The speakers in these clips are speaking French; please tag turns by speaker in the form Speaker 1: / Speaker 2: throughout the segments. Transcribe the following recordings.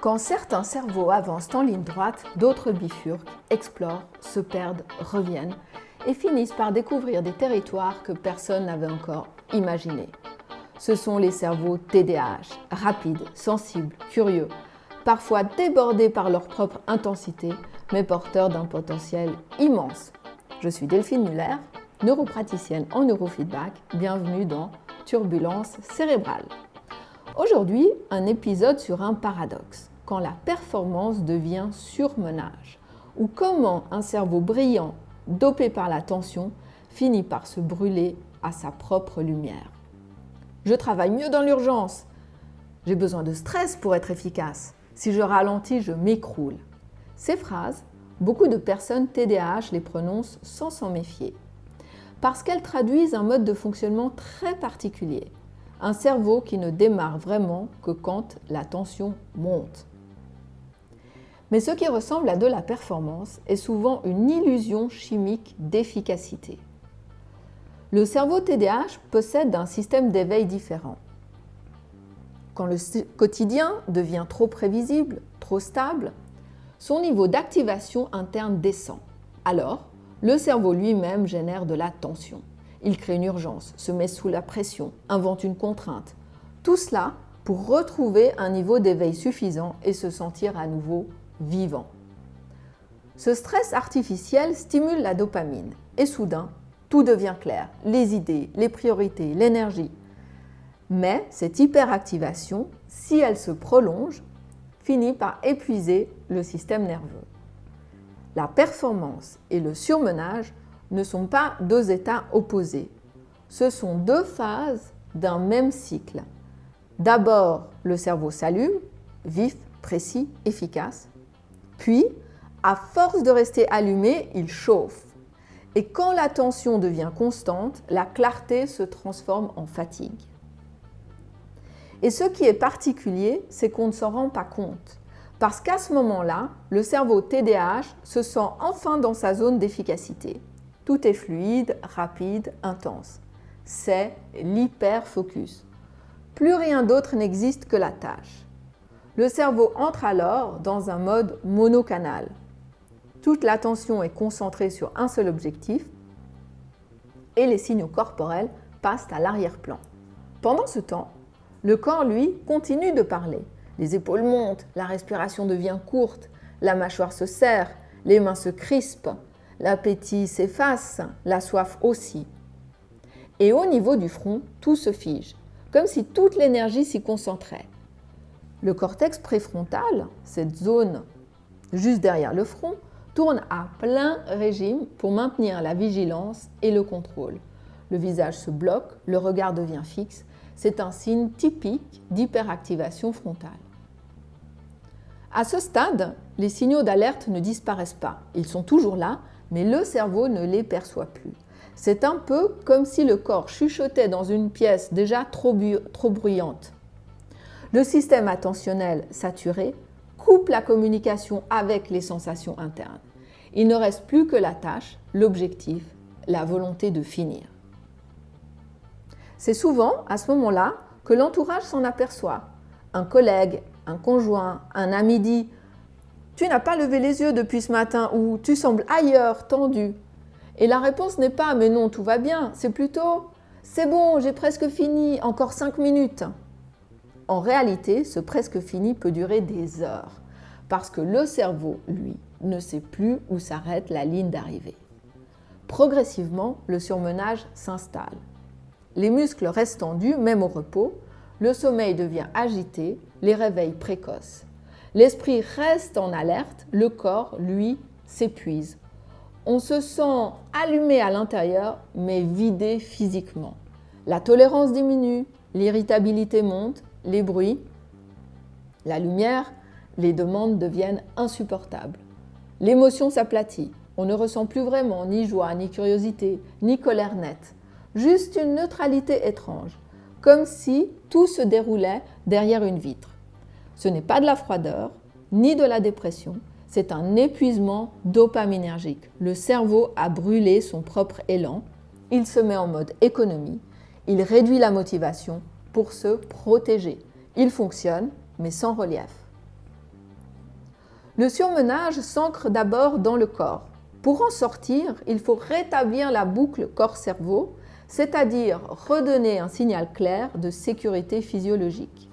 Speaker 1: Quand certains cerveaux avancent en ligne droite, d'autres bifurquent, explorent, se perdent, reviennent et finissent par découvrir des territoires que personne n'avait encore imaginés. Ce sont les cerveaux TDAH, rapides, sensibles, curieux, parfois débordés par leur propre intensité, mais porteurs d'un potentiel immense. Je suis Delphine Muller, neuropraticienne en neurofeedback. Bienvenue dans Turbulence cérébrale. Aujourd'hui, un épisode sur un paradoxe, quand la performance devient surmenage, ou comment un cerveau brillant, dopé par la tension, finit par se brûler à sa propre lumière. Je travaille mieux dans l'urgence. J'ai besoin de stress pour être efficace. Si je ralentis, je m'écroule. Ces phrases, beaucoup de personnes TDAH les prononcent sans s'en méfier, parce qu'elles traduisent un mode de fonctionnement très particulier. Un cerveau qui ne démarre vraiment que quand la tension monte. Mais ce qui ressemble à de la performance est souvent une illusion chimique d'efficacité. Le cerveau TDAH possède un système d'éveil différent. Quand le quotidien devient trop prévisible, trop stable, son niveau d'activation interne descend. Alors, le cerveau lui-même génère de la tension. Il crée une urgence, se met sous la pression, invente une contrainte. Tout cela pour retrouver un niveau d'éveil suffisant et se sentir à nouveau vivant. Ce stress artificiel stimule la dopamine et soudain, tout devient clair, les idées, les priorités, l'énergie. Mais cette hyperactivation, si elle se prolonge, finit par épuiser le système nerveux. La performance et le surmenage ne sont pas deux états opposés. Ce sont deux phases d'un même cycle. D'abord, le cerveau s'allume, vif, précis, efficace. Puis, à force de rester allumé, il chauffe. Et quand la tension devient constante, la clarté se transforme en fatigue. Et ce qui est particulier, c'est qu'on ne s'en rend pas compte. Parce qu'à ce moment-là, le cerveau TDAH se sent enfin dans sa zone d'efficacité. Tout est fluide, rapide, intense. C'est l'hyperfocus. Plus rien d'autre n'existe que la tâche. Le cerveau entre alors dans un mode monocanal. Toute l'attention est concentrée sur un seul objectif et les signaux corporels passent à l'arrière-plan. Pendant ce temps, le corps, lui, continue de parler. Les épaules montent, la respiration devient courte, la mâchoire se serre, les mains se crispent. L'appétit s'efface, la soif aussi. Et au niveau du front, tout se fige, comme si toute l'énergie s'y concentrait. Le cortex préfrontal, cette zone juste derrière le front, tourne à plein régime pour maintenir la vigilance et le contrôle. Le visage se bloque, le regard devient fixe. C'est un signe typique d'hyperactivation frontale. À ce stade, les signaux d'alerte ne disparaissent pas. Ils sont toujours là, mais le cerveau ne les perçoit plus. C'est un peu comme si le corps chuchotait dans une pièce déjà trop bruyante. Le système attentionnel saturé coupe la communication avec les sensations internes. Il ne reste plus que la tâche, l'objectif, la volonté de finir. C'est souvent à ce moment-là que l'entourage s'en aperçoit. Un collègue, un conjoint, un ami dit « Tu n'as pas levé les yeux depuis ce matin » ou « Tu sembles ailleurs, tendu ». Et la réponse n'est pas « Mais non, tout va bien », c'est plutôt « C'est bon, j'ai presque fini, encore 5 minutes ». En réalité, ce presque fini peut durer des heures, parce que le cerveau, lui, ne sait plus où s'arrête la ligne d'arrivée. Progressivement, le surmenage s'installe. Les muscles restent tendus, même au repos, le sommeil devient agité, les réveils précoces. L'esprit reste en alerte, le corps, lui, s'épuise. On se sent allumé à l'intérieur, mais vidé physiquement. La tolérance diminue, l'irritabilité monte, les bruits, la lumière, les demandes deviennent insupportables. L'émotion s'aplatit. On ne ressent plus vraiment ni joie, ni curiosité, ni colère nette. Juste une neutralité étrange, comme si tout se déroulait derrière une vitre. Ce n'est pas de la froideur, ni de la dépression, c'est un épuisement dopaminergique. Le cerveau a brûlé son propre élan, il se met en mode économie, il réduit la motivation pour se protéger. Il fonctionne, mais sans relief. Le surmenage s'ancre d'abord dans le corps. Pour en sortir, il faut rétablir la boucle corps-cerveau, c'est-à-dire redonner un signal clair de sécurité physiologique.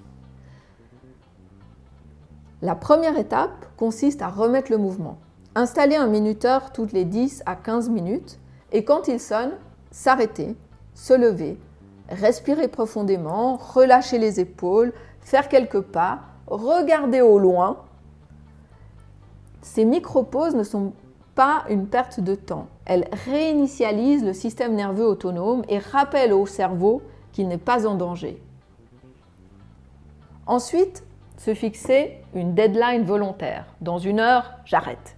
Speaker 1: La première étape consiste à remettre le mouvement. Installer un minuteur toutes les 10 à 15 minutes et quand il sonne, s'arrêter, se lever, respirer profondément, relâcher les épaules, faire quelques pas, regarder au loin. Ces micro-pauses ne sont pas une perte de temps. Elles réinitialisent le système nerveux autonome et rappellent au cerveau qu'il n'est pas en danger. Ensuite, se fixer une deadline volontaire. Dans 1 heure, j'arrête.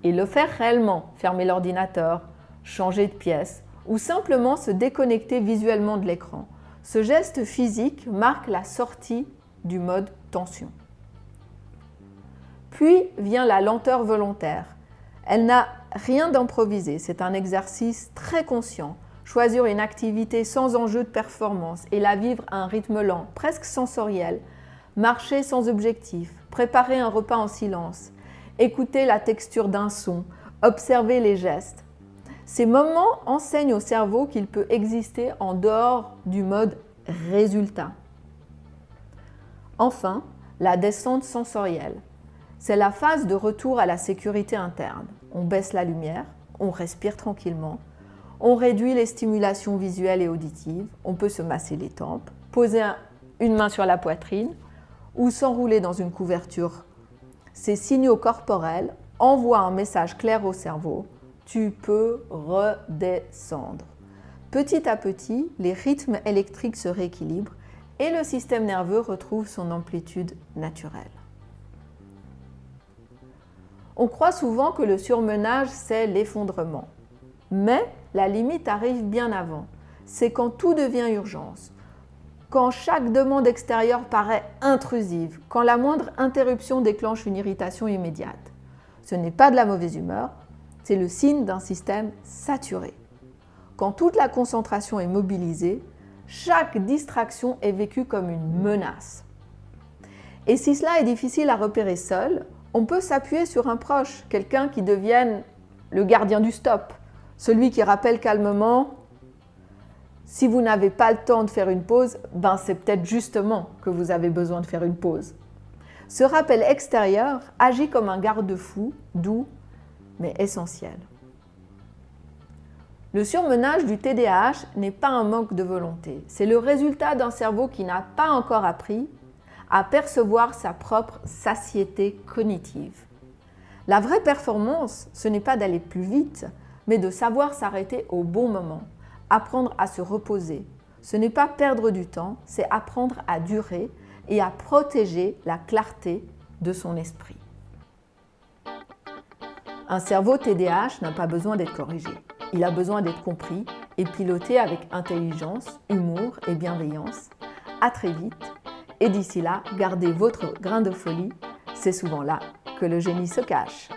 Speaker 1: Et le faire réellement, fermer l'ordinateur, changer de pièce ou simplement se déconnecter visuellement de l'écran. Ce geste physique marque la sortie du mode tension. Puis vient la lenteur volontaire. Elle n'a rien d'improvisé, c'est un exercice très conscient. Choisir une activité sans enjeu de performance et la vivre à un rythme lent, presque sensoriel. Marcher sans objectif, préparer un repas en silence, écouter la texture d'un son, observer les gestes. Ces moments enseignent au cerveau qu'il peut exister en dehors du mode résultat. Enfin, la descente sensorielle. C'est la phase de retour à la sécurité interne. On baisse la lumière, on respire tranquillement, on réduit les stimulations visuelles et auditives, on peut se masser les tempes, poser une main sur la poitrine ou s'enrouler dans une couverture. Ces signaux corporels envoient un message clair au cerveau. Tu peux redescendre. Petit à petit, les rythmes électriques se rééquilibrent et le système nerveux retrouve son amplitude naturelle. On croit souvent que le surmenage, c'est l'effondrement. Mais la limite arrive bien avant. C'est quand tout devient urgence. Quand chaque demande extérieure paraît intrusive, quand la moindre interruption déclenche une irritation immédiate. Ce n'est pas de la mauvaise humeur, c'est le signe d'un système saturé. Quand toute la concentration est mobilisée, chaque distraction est vécue comme une menace. Et si cela est difficile à repérer seul, on peut s'appuyer sur un proche, quelqu'un qui devienne le gardien du stop, celui qui rappelle calmement « Si vous n'avez pas le temps de faire une pause, c'est peut-être justement que vous avez besoin de faire une pause. » Ce rappel extérieur agit comme un garde-fou, doux, mais essentiel. Le surmenage du TDAH n'est pas un manque de volonté, c'est le résultat d'un cerveau qui n'a pas encore appris à percevoir sa propre satiété cognitive. La vraie performance, ce n'est pas d'aller plus vite, mais de savoir s'arrêter au bon moment, apprendre à se reposer. Ce n'est pas perdre du temps, c'est apprendre à durer et à protéger la clarté de son esprit. Un cerveau TDAH n'a pas besoin d'être corrigé. Il a besoin d'être compris et piloté avec intelligence, humour et bienveillance. À très vite. Et d'ici là, gardez votre grain de folie. C'est souvent là que le génie se cache.